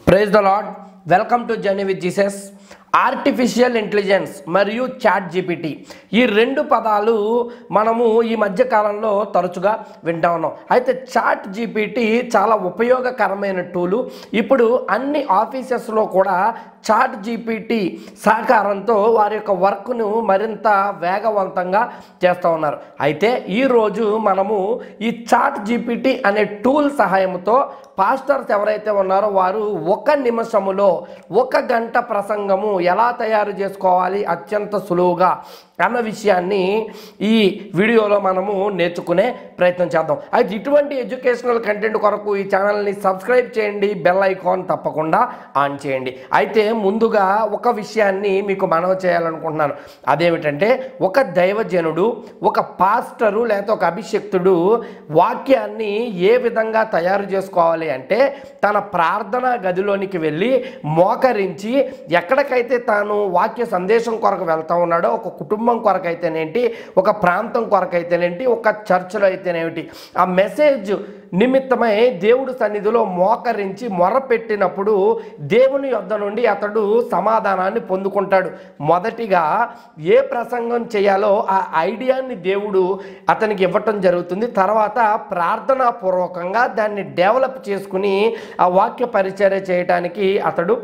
Praise the lord. Welcome to journey with Jesus. Artificial intelligence మరియు ChatGPT, ఈ రెండు పదాలు మనము ఈ మధ్య కాలంలో తరచుగా వింటా ఉన్నాం. అయితే చాట్ జీపీటీ చాలా ఉపయోగకరమైన టూలు. ఇప్పుడు అన్ని ఆఫీసెస్లో కూడా చాట్ జీపీటీ సహకారంతో వారి యొక్క వర్క్ను మరింత వేగవంతంగా చేస్తూ ఉన్నారు. అయితే ఈరోజు మనము ఈ చాట్ జీపీటీ అనే టూల్ సహాయంతో పాస్టర్స్ ఎవరైతే ఉన్నారో వారు 1 నిమిషములో 1 గంట ప్రసంగము ఎలా తయారు చేసుకోవాలి అత్యంత సులువుగా అన్న విషయాన్ని ఈ వీడియోలో మనము నేర్చుకునే ప్రయత్నం చేద్దాం. అయితే ఇటువంటి ఎడ్యుకేషనల్ కంటెంట్ కొరకు ఈ ఛానల్ని సబ్స్క్రైబ్ చేయండి, బెల్ ఐకాన్ తప్పకుండా ఆన్ చేయండి. అయితే ముందుగా ఒక విషయాన్ని మీకు మనవి చేయాలనుకుంటున్నాను. అదేమిటంటే, ఒక దైవజనుడు, ఒక పాస్టరు లేదా ఒక అభిషక్తుడు వాక్యాన్ని ఏ విధంగా తయారు చేసుకోవాలి అంటే, తన ప్రార్థనా గదిలోనికి వెళ్ళి మోకరించి ఎక్కడికైతే తాను వాక్య సందేశం కొరకు వెళ్తా ఉన్నాడో, ఒక కుటుంబం కొరకైతేనేంటి, ఒక ప్రాంతం కొరకైతేనేంటి, ఒక చర్చలో అయితేనేమిటి, ఆ మెసేజ్ నిమిత్తమై దేవుడు సన్నిధిలో మోకరించి మొరపెట్టినప్పుడు దేవుని యొద్ద నుండి అతడు సమాధానాన్ని పొందుకుంటాడు. మొదటిగా ఏ ప్రసంగం చేయాలో ఆ ఐడియాని దేవుడు అతనికి ఇవ్వటం జరుగుతుంది. తర్వాత ప్రార్థనాపూర్వకంగా దాన్ని డెవలప్ చేసుకుని ఆ వాక్య పరిచర్య చేయడానికి అతడు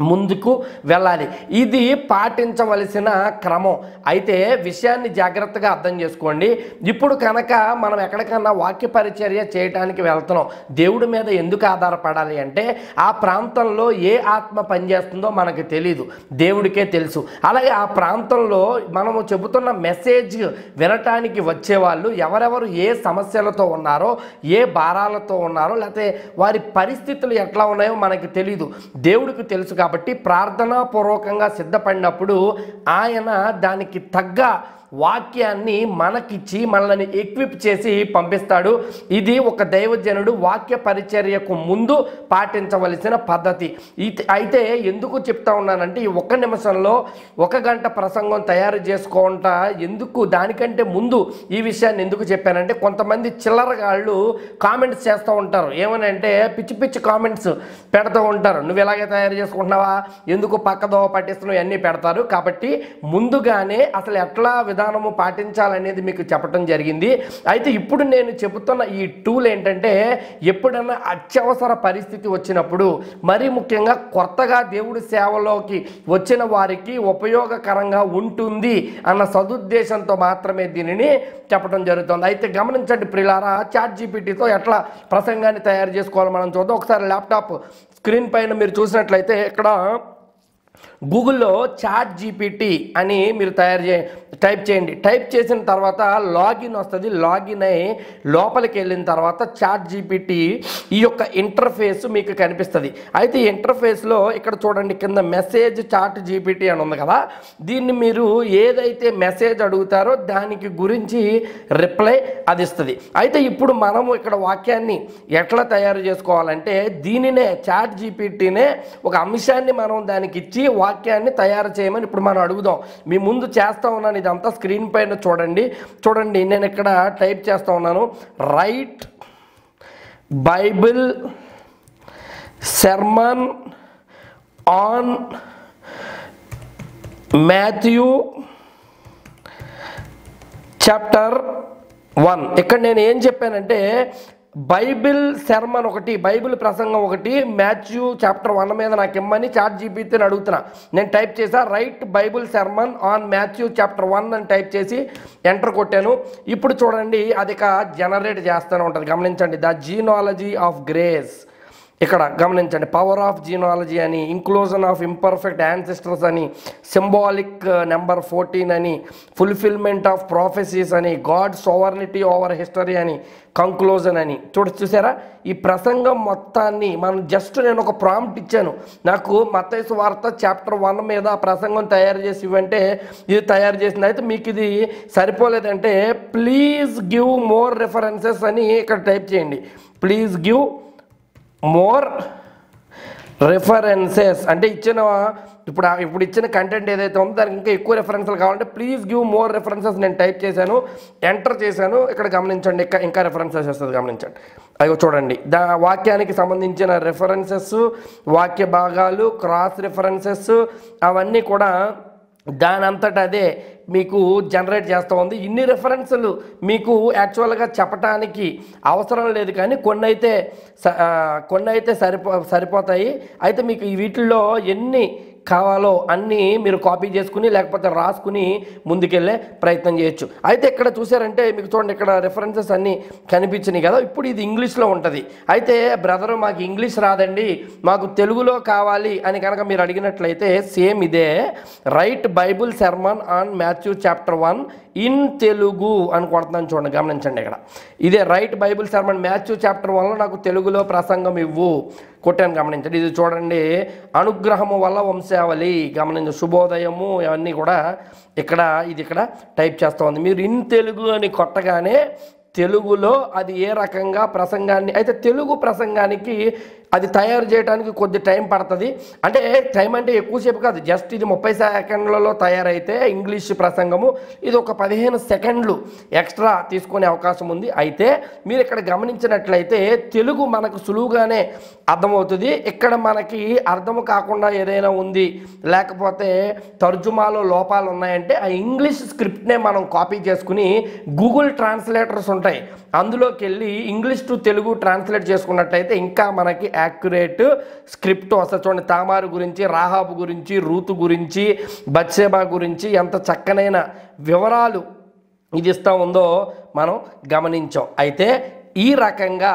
ముందుకు వెళ్ళాలి. ఇది పాటించవలసిన క్రమం. అయితే విషయాన్ని జాగ్రత్తగా అర్థం చేసుకోండి. ఇప్పుడు కనుక మనం ఎక్కడికన్నా వాక్య పరిచర్య చేయడానికి వెళ్తున్నాం, దేవుడి మీద ఎందుకు ఆధారపడాలి అంటే, ఆ ప్రాంతంలో ఏ ఆత్మ పనిచేస్తుందో మనకు తెలీదు, దేవుడికే తెలుసు. అలాగే ఆ ప్రాంతంలో మనము చెబుతున్న మెసేజ్ వినటానికి వచ్చేవాళ్ళు ఎవరెవరు ఏ సమస్యలతో ఉన్నారో, ఏ భారాలతో ఉన్నారో, లేకపోతే వారి పరిస్థితులు ఎట్లా ఉన్నాయో మనకు తెలీదు, దేవుడికి తెలుసు. కాబట్టి ప్రార్థనాపూర్వకంగా సిద్ధపడినప్పుడు ఆయన దానికి తగ్గ వాక్యాన్ని మనకిచ్చి మనల్ని ఎక్విప్ చేసి పంపిస్తాడు. ఇది ఒక దైవజనుడు వాక్య పరిచర్యకు ముందు పాటించవలసిన పద్ధతి. అయితే ఎందుకు చెప్తా ఉన్నానంటే, ఈ 1 నిమిషంలో 1 గంట ప్రసంగం తయారు చేసుకోవట ఎందుకు, దానికంటే ముందు ఈ విషయాన్ని ఎందుకు చెప్పానంటే, కొంతమంది చిల్లరగాళ్ళు కామెంట్స్ చేస్తూ ఉంటారు. ఏమనంటే పిచ్చి పిచ్చి కామెంట్స్ పెడుతూ ఉంటారు. నువ్వు ఇలాగే తయారు చేసుకుంటున్నావా, ఎందుకు పక్కదో పట్టిస్తున్నావు, ఇవన్నీ పెడతారు. కాబట్టి ముందుగానే అసలు ఎట్లా విధానము పాటించాలనేది మీకు చెప్పడం జరిగింది. అయితే ఇప్పుడు నేను చెబుతున్న ఈ టూల్ ఏంటంటే, ఎప్పుడన్నా అత్యవసర పరిస్థితి వచ్చినప్పుడు, మరీ ముఖ్యంగా కొత్తగా దేవుడి సేవలోకి వచ్చిన వారికి ఉపయోగకరంగా ఉంటుంది అన్న సదుద్దేశంతో మాత్రమే దీనిని చెప్పడం జరుగుతుంది. అయితే గమనించండి ప్రియులారా, చాట్ జీపీటీతో ఎట్లా ప్రసంగాన్ని తయారు చేసుకోవాలో మనం చూద్దాం. ఒకసారి ల్యాప్టాప్ స్క్రీన్ పైన మీరు చూసినట్లయితే ఇక్కడ గూగుల్లో చాట్ జీపీటీ అని మీరు టైప్ చేయండి. టైప్ చేసిన తర్వాత లాగిన్ వస్తుంది. లాగిన్ అయి లోపలికి వెళ్ళిన తర్వాత చాట్ జీపీటీ ఈ యొక్క ఇంటర్ఫేస్ మీకు కనిపిస్తుంది. అయితే ఈ ఇంటర్ఫేస్లో ఇక్కడ చూడండి, కింద మెసేజ్ చాట్ జీపీటీ అని ఉంది కదా, దీన్ని మీరు ఏదైతే మెసేజ్ అడుగుతారో దానికి గురించి రిప్లై అది ఇస్తుంది. అయితే ఇప్పుడు మనము ఇక్కడ వాక్యాన్ని ఎట్లా తయారు చేసుకోవాలంటే, దీనినే చాట్ జీపీటీనే ఒక అంశాన్ని మనం దానికి ఇచ్చి వాక్యాన్ని తయారు చేయమని ఇప్పుడు మనం అడుగుదాం. మీ ముందు చేస్తూ ఉన్నాను, ఇదంతా స్క్రీన్ పైన చూడండి. నేను ఇక్కడ టైప్ చేస్తూ ఉన్నాను, right Bible sermon on Matthew chapter 1. ఇక్కడ నేను ఏం చెప్పానంటే, బైబిల్ సెర్మన్ ఒకటి, బైబిల్ ప్రసంగం ఒకటి, మాథ్యూ చాప్టర్ 1 మీద నాకు ఇమ్మని చాట్ జీపీటీని అడుగుతున్నా. నేను టైప్ చేసా, right Bible sermon on Matthew chapter 1 అని టైప్ చేసి ఎంటర్ కొట్టాను. ఇప్పుడు చూడండి, అది ఇక జనరేట్ చేస్తూనే ఉంటుంది. గమనించండి, ద జీనాలజీ ఆఫ్ గ్రేస్, ఇక్కడ గమనించండి, పవర్ ఆఫ్ జీనాలజీ అని, ఇంక్లూజన్ ఆఫ్ ఇంపర్ఫెక్ట్ యాన్సెస్టర్స్ అని, సింబాలిక్ నెంబర్ 14 అని, ఫుల్ఫిల్మెంట్ ఆఫ్ ప్రొఫెసీస్ అని, గాడ్ సోవర్నిటీ ఓవర్ హిస్టరీ అని, కంక్లూజన్ అని. చూసారా, ఈ ప్రసంగం మొత్తాన్ని మనం నేను ఒక ప్రాంప్ట్ ఇచ్చాను, నాకు మత్తయి సువార్త చాప్టర్ 1 మీద ప్రసంగం తయారు చేసి ఇవ్వంటే ఇది తయారు చేసింది. అయితే మీకు ఇది సరిపోలేదంటే ప్లీజ్ గివ్ మోర్ రెఫరెన్సెస్ అని ఇక్కడ టైప్ చేయండి. ప్లీజ్ గివ్ మోర్ రెఫరెన్సెస్ అంటే ఇప్పుడు ఇచ్చిన కంటెంట్ ఏదైతే ఉందో దానికి ఇంకా ఎక్కువ రెఫరెన్స్లు కావాలంటే ప్లీజ్ గివ్ మోర్ రెఫరెన్సెస్ నేను టైప్ చేశాను, ఎంటర్ చేశాను. ఇక్కడ గమనించండి, ఇంకా రెఫరెన్సెస్ వస్తుంది, గమనించండి. అయ్యో చూడండి, వాక్యానికి సంబంధించిన రెఫరెన్సెస్, వాక్య భాగాలు, క్రాస్ రెఫరెన్సెస్ అవన్నీ కూడా దాని అంతటా అదే మీకు జనరేట్ చేస్తూ ఉంది. ఇన్ని రెఫరెన్సులు మీకు యాక్చువల్గా చెప్పడానికి అవసరం లేదు, కానీ కొన్ని అయితే సరిపోతాయి. అయితే మీకు వీటిల్లో ఎన్ని కావాలో అన్నీ మీరు కాపీ చేసుకుని లేకపోతే రాసుకుని ముందుకెళ్ళే ప్రయత్నం చేయొచ్చు. అయితే ఇక్కడ చూసారంటే మీకు చూడండి, ఇక్కడ రెఫరెన్సెస్ అన్నీ కనిపించినాయి కదా. ఇప్పుడు ఇది ఇంగ్లీష్లో ఉంటుంది. అయితే బ్రదరు మాకు ఇంగ్లీష్ రాదండి, మాకు తెలుగులో కావాలి అని కనుక మీరు అడిగినట్లయితే సేమ్ ఇదే, right Bible sermon on Matthew chapter 1 in Telugu అని కొడుతున్నాను చూడండి, గమనించండి. ఇక్కడ ఇదే right Bible sermon Matthew chapter 1లో నాకు తెలుగులో ప్రసంగం ఇవ్వు కొట్టాను, గమనించండి. ఇది చూడండి, అనుగ్రహము వల్ల వంశావళి, గమనించండి, శుభోదయము అవన్నీ కూడా ఇక్కడ టైప్ చేస్తూ ఉంది. మీరు ఇన్ తెలుగు అని కొట్టగానే తెలుగులో అది ఏ రకంగా ప్రసంగాన్ని, అయితే తెలుగు ప్రసంగానికి అది తయారు చేయడానికి కొద్ది టైం పడుతుంది. అంటే టైం అంటే ఎక్కువసేపు కాదు, జస్ట్ ఇది 30 సెకండ్లలో తయారైతే ఇంగ్లీష్ ప్రసంగము ఇది ఒక 15 సెకండ్లు ఎక్స్ట్రా తీసుకునే అవకాశం ఉంది. అయితే మీరు ఇక్కడ గమనించినట్లయితే తెలుగు మనకు సులువుగానే అర్థమవుతుంది. ఇక్కడ మనకి అర్థం కాకుండా ఏదైనా ఉంది లేకపోతే తర్జుమాలో లోపాలు ఉన్నాయంటే ఆ ఇంగ్లీష్ స్క్రిప్ట్నే మనం కాపీ చేసుకుని గూగుల్ ట్రాన్స్లేటర్స్ ఉంటాయి, అందులోకి వెళ్ళి ఇంగ్లీష్ టు తెలుగు ట్రాన్స్లేట్ చేసుకున్నట్టయితే ఇంకా మనకి యాక్యురేట్ స్క్రిప్ట్ వస్తుంది. చూడండి, తామారు గురించి, రాహాబు గురించి, రూతు గురించి, బత్షెబా గురించి ఎంత చక్కనైన వివరాలు ఇది ఇస్తూ ఉందో మనం గమనించాం. అయితే ఈ రకంగా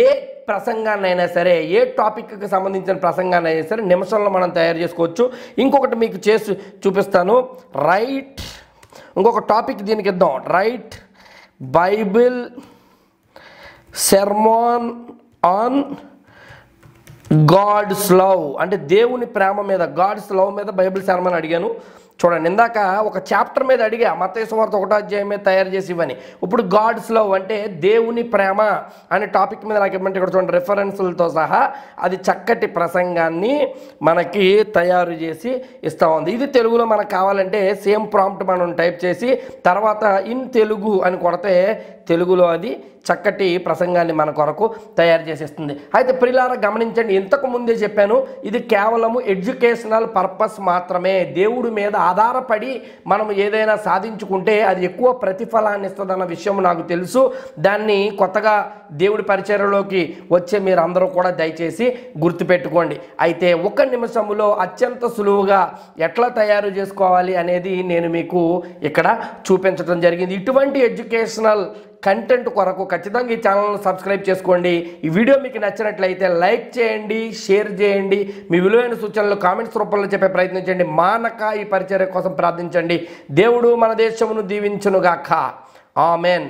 ఏ ప్రసంగాన్నైనా సరే, ఏ టాపిక్కి సంబంధించిన ప్రసంగాన్నైనా సరే నిమిషంలో మనం తయారు చేసుకోవచ్చు. ఇంకొకటి మీకు చేసి చూపిస్తాను. ఇంకొక టాపిక్ దీనికి ఇద్దాం, right Bible sermon on God's love, అంటే దేవుని ప్రేమ మీద, గాడ్స్ లవ్ మీద బైబిల్ సెర్మన్ అడిగాను. చూడండి, ఇందాక ఒక చాప్టర్ మీద అడిగా, మత్తయి సువార్త 1వ అధ్యాయం మీద తయారు చేసి ఇవ్వని. ఇప్పుడు గాడ్స్ లవ్ అంటే దేవుని ప్రేమ అనే టాపిక్ మీద నాకు ఇవ్వమంటే ఇక్కడ చూడండి, రెఫరెన్సులతో సహా అది చక్కటి ప్రసంగాన్ని మనకి తయారు చేసి ఇస్తూ ఉంది. ఇది తెలుగులో మనకు కావాలంటే సేమ్ ప్రాంప్ట్ మనం టైప్ చేసి తర్వాత ఇన్ తెలుగు అని కొడితే తెలుగులో అది చక్కటి ప్రసంగాన్ని మన కొరకు తయారు చేసేస్తుంది. అయితే ప్రియులారా గమనించండి, ఇంతకు ముందే చెప్పాను, ఇది కేవలము ఎడ్యుకేషనల్ పర్పస్ మాత్రమే. దేవుడి మీద ఆధారపడి మనం ఏదైనా సాధించుకుంటే అది ఎక్కువ ప్రతిఫలాన్ని ఇస్తుందన్న విషయం నాకు తెలుసు. దాన్ని కొత్తగా దేవుడి పరిచర్యలోకి వచ్చే మీరు అందరూ కూడా దయచేసి గుర్తుపెట్టుకోండి. అయితే 1 నిమిషంలో అత్యంత సులువుగా ఎట్లా తయారు చేసుకోవాలి అనేది నేను మీకు ఇక్కడ చూపించడం జరిగింది. ఇటువంటి ఎడ్యుకేషనల్ కంటెంట్ కొరకు ఖచ్చితంగా ఈ ఛానల్ను సబ్స్క్రైబ్ చేసుకోండి. ఈ వీడియో మీకు నచ్చినట్లయితే లైక్ చేయండి, షేర్ చేయండి, మీ విలువైన సూచనలు కామెంట్స్ రూపంలో చెప్పే ప్రయత్నించండి. మానక ఈ పరిచర్య కోసం ప్రార్థించండి. దేవుడు మన దేశమును దీవించునుగాక. ఆమెన్.